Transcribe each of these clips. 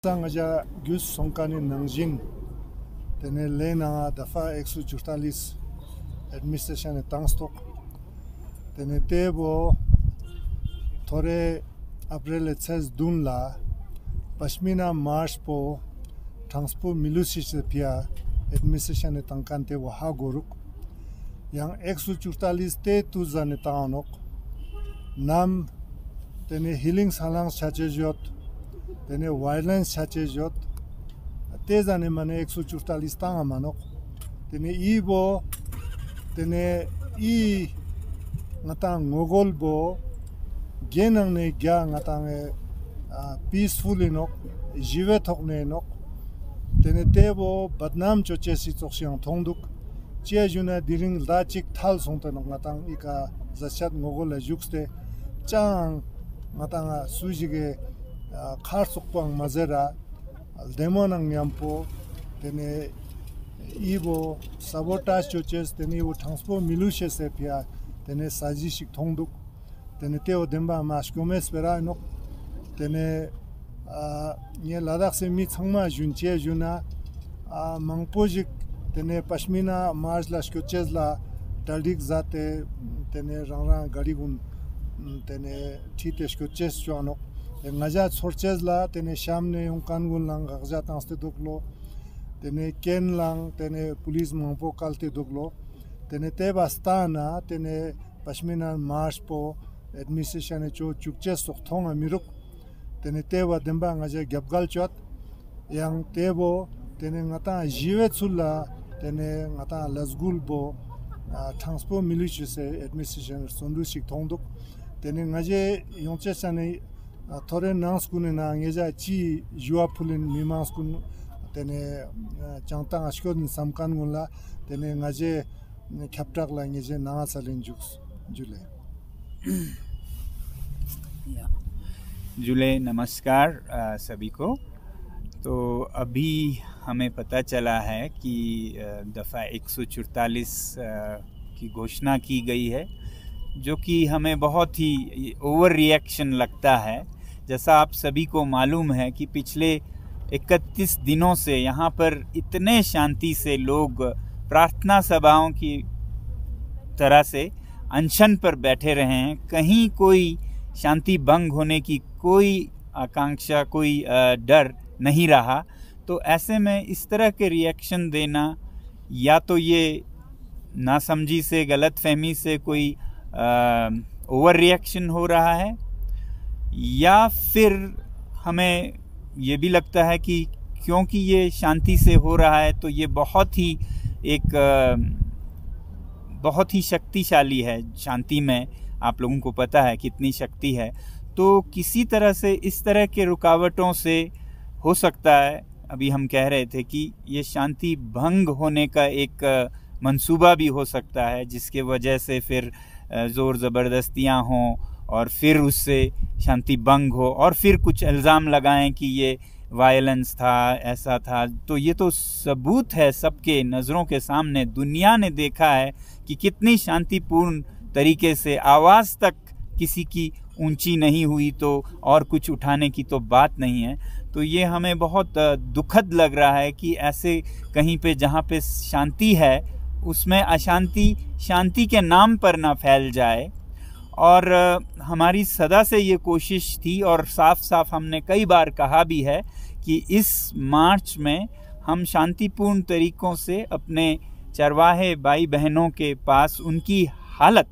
Sangaja Gus Sonkani Nangjing Tene Lena Dafa 144 Administration Tangstok Tene Tebo Tore April 16 Dunla Pashmina March Po Tangspo Milusi Pia Administration Tankante Wahaguruk Yang 144 Te Tuzane Taonok Nam Tene Healing Salang Chachejot Tene violence chachejot tezane mane 144 tanga manok tene ibo tene I ngata ngogol bo genang ne gya ngata peacefully nok jive thokne nok tene tebo badnam choche si choksyang thongduk chia juna diring lachik thal songta nok ngata ika zashat ngogol jukste chang ngata sujige khar sokpang mazera demonang nyampo tene ibo sabotage choches tene ibo transpo milushe se pia tene sajishik thongduk tene teo demba mashkomes pera nok tene nye ladak se mi changma junche juna mangpojik tene pashmina march la shkoches la taldik zate tene rangrang garigun tene thite shkoches chonok Ngaja sorches la tene shamne unkangul lang gagja tanste doklo tene ken lang tene police mangpo kalte doklo tene te bastana tene pashmina march po administration cho chukches sokthong amiruk tene te wa demba ngaja gyapgal chot yang tebo tene ngata jiwe chulla tene ngata lasgul bo transpo militia se administration sondu sik thongduk tene ngaje yongche sane Tore Nanskun na ngeja chi Juapulin Mimanskun tene Changtang Ashkodin Samkan Gula tene ngaje Kaptak la ngeje Nangasalin Jux Jule. जुले नमस्कार सभी को। तो अभी हमें पता चला है कि दफ़ा 144 की घोषणा की गई है, जो कि हमें बहुत ही ओवर रिएक्शन लगता है। जैसा आप सभी को मालूम है कि पिछले 31 दिनों से यहाँ पर इतने शांति से लोग प्रार्थना सभाओं की तरह से अनशन पर बैठे रहे हैं। कहीं कोई शांति भंग होने की कोई आकांक्षा, कोई डर नहीं रहा। तो ऐसे में इस तरह के रिएक्शन देना, या तो ये नासमझी से, गलतफहमी से कोई ओवर रिएक्शन हो रहा है, या फिर हमें ये भी लगता है कि क्योंकि ये शांति से हो रहा है तो ये बहुत ही शक्तिशाली है। शांति में आप लोगों को पता है कितनी शक्ति है। तो किसी तरह से इस तरह के रुकावटों से हो सकता है, अभी हम कह रहे थे कि ये शांति भंग होने का एक मंसूबा भी हो सकता है, जिसके वजह से फिर ज़ोर ज़बरदस्तियाँ हों और फिर उससे शांति भंग हो और फिर कुछ इल्ज़ाम लगाएं कि ये वायलेंस था, ऐसा था। तो ये तो सबूत है सबके नज़रों के सामने। दुनिया ने देखा है कि कितनी शांतिपूर्ण तरीके से आवाज़ तक किसी की ऊंची नहीं हुई, तो और कुछ उठाने की तो बात नहीं है। तो ये हमें बहुत दुखद लग रहा है कि ऐसे कहीं पे जहाँ पे शांति है उसमें अशांति शांति के नाम पर ना फैल जाए। और हमारी सदा से ये कोशिश थी और साफ साफ हमने कई बार कहा भी है कि इस मार्च में हम शांतिपूर्ण तरीकों से अपने चरवाहे भाई बहनों के पास उनकी हालत,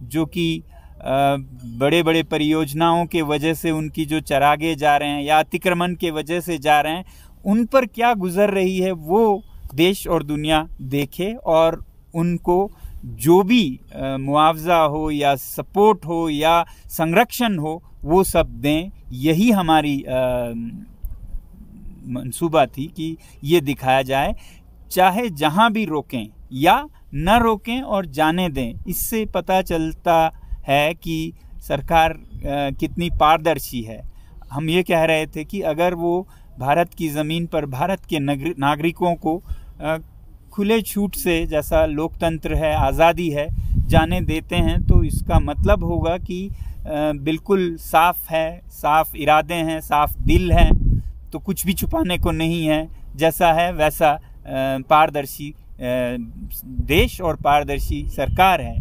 जो कि बड़े बड़े परियोजनाओं के वजह से उनकी जो चरागे जा रहे हैं या अतिक्रमण के वजह से जा रहे हैं, उन पर क्या गुजर रही है वो देश और दुनिया देखे और उनको जो भी मुआवजा हो या सपोर्ट हो या संरक्षण हो वो सब दें। यही हमारी मंसूबा थी कि ये दिखाया जाए, चाहे जहाँ भी रोकें या न रोकें और जाने दें। इससे पता चलता है कि सरकार कितनी पारदर्शी है। हम ये कह रहे थे कि अगर वो भारत की ज़मीन पर भारत के नागरिकों को खुले छूट से, जैसा लोकतंत्र है, आज़ादी है, जाने देते हैं, तो इसका मतलब होगा कि बिल्कुल साफ है, साफ इरादे हैं, साफ दिल हैं। तो कुछ भी छुपाने को नहीं है, जैसा है वैसा पारदर्शी देश और पारदर्शी सरकार है।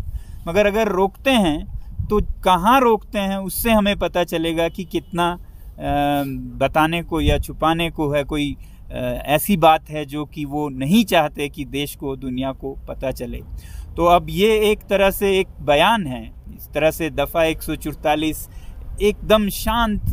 मगर अगर रोकते हैं तो कहाँ रोकते हैं, उससे हमें पता चलेगा कि कितना बताने को या छुपाने को है। कोई ऐसी बात है जो कि वो नहीं चाहते कि देश को, दुनिया को पता चले। तो अब ये एक तरह से एक बयान है, इस तरह से दफ़ा 144 एकदम शांत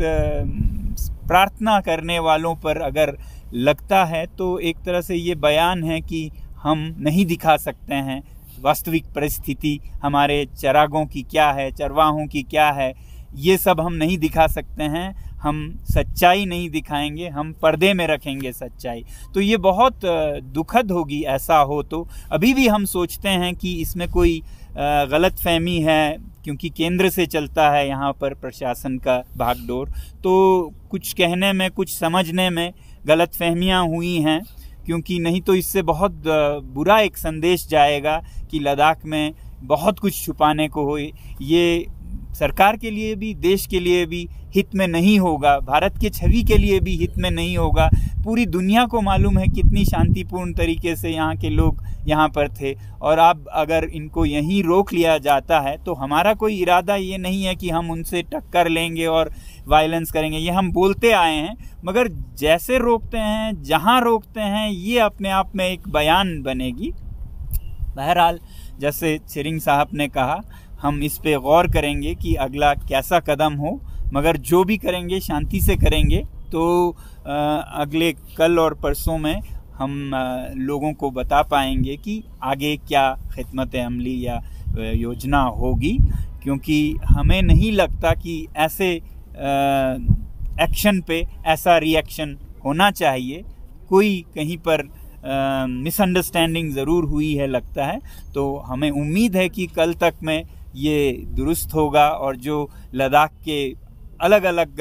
प्रार्थना करने वालों पर अगर लगता है तो एक तरह से ये बयान है कि हम नहीं दिखा सकते हैं वास्तविक परिस्थिति हमारे चरागों की क्या है, चरवाहों की क्या है, ये सब हम नहीं दिखा सकते हैं। हम सच्चाई नहीं दिखाएंगे, हम पर्दे में रखेंगे सच्चाई। तो ये बहुत दुखद होगी ऐसा हो तो। अभी भी हम सोचते हैं कि इसमें कोई गलतफहमी है, क्योंकि केंद्र से चलता है यहाँ पर प्रशासन का भागदौड़, तो कुछ कहने में, कुछ समझने में गलतफहमियाँ हुई हैं। क्योंकि नहीं तो इससे बहुत बुरा एक संदेश जाएगा कि लद्दाख में बहुत कुछ छुपाने को हो। ये सरकार के लिए भी, देश के लिए भी हित में नहीं होगा, भारत के छवि के लिए भी हित में नहीं होगा। पूरी दुनिया को मालूम है कितनी शांतिपूर्ण तरीके से यहाँ के लोग यहाँ पर थे, और अब अगर इनको यहीं रोक लिया जाता है तो हमारा कोई इरादा ये नहीं है कि हम उनसे टक्कर लेंगे और वायलेंस करेंगे। ये हम बोलते आए हैं, मगर जैसे रोकते हैं, जहाँ रोकते हैं, ये अपने आप में एक बयान बनेगी। बहरहाल जैसे शेरिंग साहब ने कहा, हम इस पे गौर करेंगे कि अगला कैसा कदम हो, मगर जो भी करेंगे शांति से करेंगे। तो अगले कल और परसों में हम लोगों को बता पाएंगे कि आगे क्या खिदमत अमली या योजना होगी, क्योंकि हमें नहीं लगता कि ऐसे एक्शन पे ऐसा रिएक्शन होना चाहिए। कोई कहीं पर मिसअंडरस्टैंडिंग ज़रूर हुई है लगता है, तो हमें उम्मीद है कि कल तक में ये दुरुस्त होगा। और जो लद्दाख के अलग अलग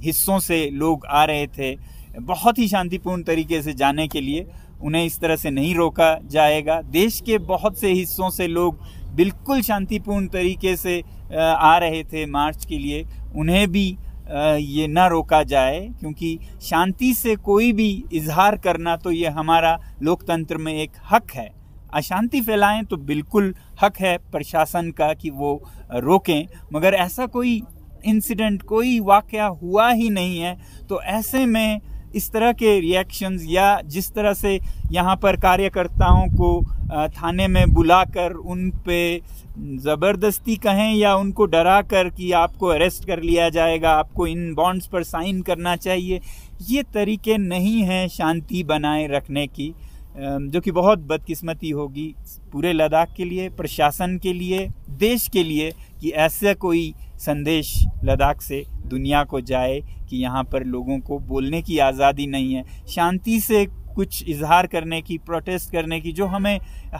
हिस्सों से लोग आ रहे थे बहुत ही शांतिपूर्ण तरीके से जाने के लिए, उन्हें इस तरह से नहीं रोका जाएगा। देश के बहुत से हिस्सों से लोग बिल्कुल शांतिपूर्ण तरीके से आ रहे थे मार्च के लिए, उन्हें भी ये ना रोका जाए, क्योंकि शांति से कोई भी इजहार करना तो ये हमारा लोकतंत्र में एक हक है। अशांति फैलाएं तो बिल्कुल हक है प्रशासन का कि वो रोकें, मगर ऐसा कोई इंसिडेंट, कोई वाकया हुआ ही नहीं है। तो ऐसे में इस तरह के रिएक्शंस, या जिस तरह से यहाँ पर कार्यकर्ताओं को थाने में बुलाकर उन पे ज़बरदस्ती कहें या उनको डरा कर कि आपको अरेस्ट कर लिया जाएगा, आपको इन बॉन्ड्स पर साइन करना चाहिए, ये तरीके नहीं हैं शांति बनाए रखने की, जो कि बहुत बदकिस्मती होगी पूरे लद्दाख के लिए, प्रशासन के लिए, देश के लिए, कि ऐसा कोई संदेश लद्दाख से दुनिया को जाए कि यहाँ पर लोगों को बोलने की आज़ादी नहीं है, शांति से कुछ इजहार करने की, प्रोटेस्ट करने की, जो हमें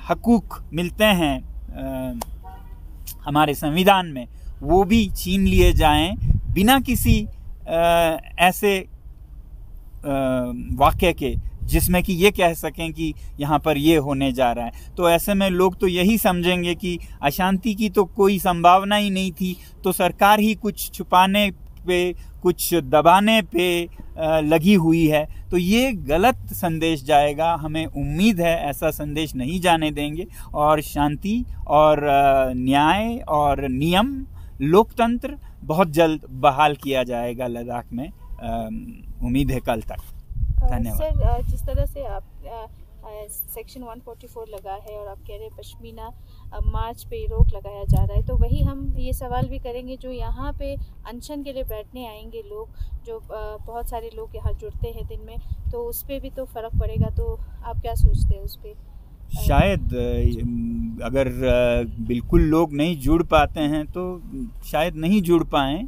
हकूक़ मिलते हैं हमारे संविधान में, वो भी छीन लिए जाएं बिना किसी ऐसे वाक़ये के जिसमें कि ये कह सकें कि यहाँ पर ये होने जा रहा है। तो ऐसे में लोग तो यही समझेंगे कि अशांति की तो कोई संभावना ही नहीं थी, तो सरकार ही कुछ छुपाने पे, कुछ दबाने पे लगी हुई है। तो ये गलत संदेश जाएगा। हमें उम्मीद है ऐसा संदेश नहीं जाने देंगे, और शांति और न्याय और नियम, लोकतंत्र बहुत जल्द बहाल किया जाएगा लद्दाख में। उम्मीद है कल तक। धन्यवाद। सर, जिस तरह से आप सेक्शन 144 लगा है और आप कह रहे हैं पश्मीना मार्च पे रोक लगाया जा रहा है, तो वही हम ये सवाल भी करेंगे जो यहाँ पे अनशन के लिए बैठने आएंगे लोग, जो बहुत सारे लोग यहाँ जुड़ते हैं दिन में, तो उस पर भी तो फ़र्क पड़ेगा। तो आप क्या सोचते हैं उस पर? शायद अगर बिल्कुल लोग नहीं जुड़ पाते हैं तो शायद नहीं जुड़ पाएँ,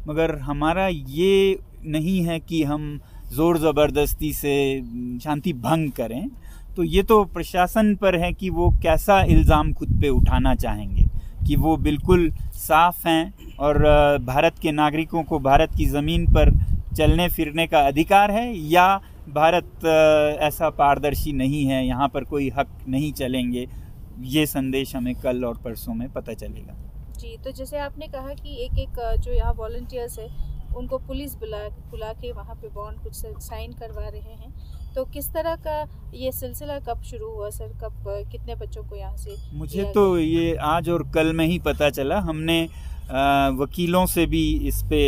मगर हमारा ये नहीं है कि हम ज़ोर ज़बरदस्ती से शांति भंग करें। तो ये तो प्रशासन पर है कि वो कैसा इल्ज़ाम खुद पे उठाना चाहेंगे, कि वो बिल्कुल साफ़ हैं और भारत के नागरिकों को भारत की ज़मीन पर चलने फिरने का अधिकार है, या भारत ऐसा पारदर्शी नहीं है, यहाँ पर कोई हक नहीं चलेंगे। ये संदेश हमें कल और परसों में पता चलेगा। जी, तो जैसे आपने कहा कि एक जो यहाँ वॉलंटियर्स है उनको पुलिस बुला के वहाँ पे बॉन्ड कुछ साइन करवा रहे हैं। तो किस तरह का ये सिलसिला कब शुरू हुआ सर, कब कितने बच्चों को यहाँ से? मुझे तो ये आज और कल में ही पता चला। हमने वकीलों से भी इस पे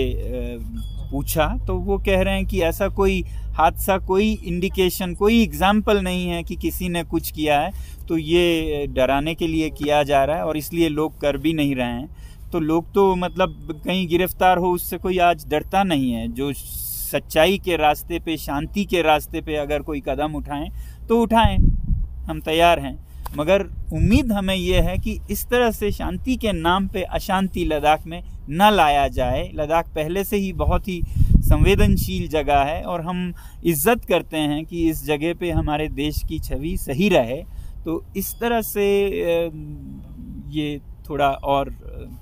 पूछा तो वो कह रहे हैं कि ऐसा कोई हादसा, कोई इंडिकेशन, कोई एग्जाम्पल नहीं है कि किसी ने कुछ किया है। तो ये डराने के लिए किया जा रहा है और इसलिए लोग कर भी नहीं रहे हैं। तो लोग तो मतलब कहीं गिरफ्तार हो उससे कोई आज डरता नहीं है। जो सच्चाई के रास्ते पे, शांति के रास्ते पे अगर कोई कदम उठाएं तो उठाएं, हम तैयार हैं। मगर उम्मीद हमें यह है कि इस तरह से शांति के नाम पे अशांति लद्दाख में न लाया जाए। लद्दाख पहले से ही बहुत ही संवेदनशील जगह है और हम इज्जत करते हैं कि इस जगह पे हमारे देश की छवि सही रहे। तो इस तरह से ये थोड़ा और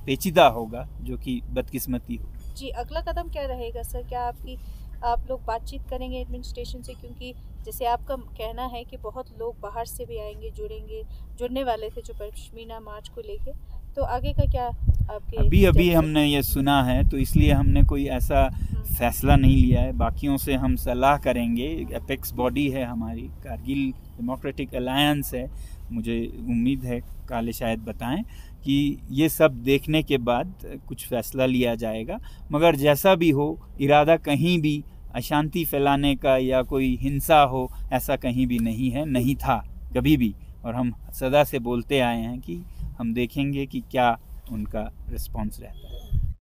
पेचीदा होगा, जो कि बदकिस्मती हो। जी, अगला कदम क्या रहेगा सर? क्या आप लोग बातचीत करेंगे एडमिनिस्ट्रेशन से? क्योंकि जैसे आपका कहना है कि बहुत लोग बाहर से भी आएंगे, जुड़ने वाले थे जो पश्मीना मार्च को लेके, तो आगे का क्या आपके? अभी हमने ये सुना है तो इसलिए हमने कोई ऐसा फैसला नहीं लिया है। बाकियों से हम सलाह करेंगे। एपेक्स बॉडी है हमारी, कारगिल डेमोक्रेटिक अलायंस है। मुझे उम्मीद है काले शायद बताएं कि ये सब देखने के बाद कुछ फैसला लिया जाएगा। मगर जैसा भी हो, इरादा कहीं भी अशांति फैलाने का या कोई हिंसा हो, ऐसा कहीं भी नहीं है, नहीं था कभी भी। और हम सदा से बोलते आए हैं कि हम देखेंगे कि क्या उनका रिस्पॉन्स रहता है।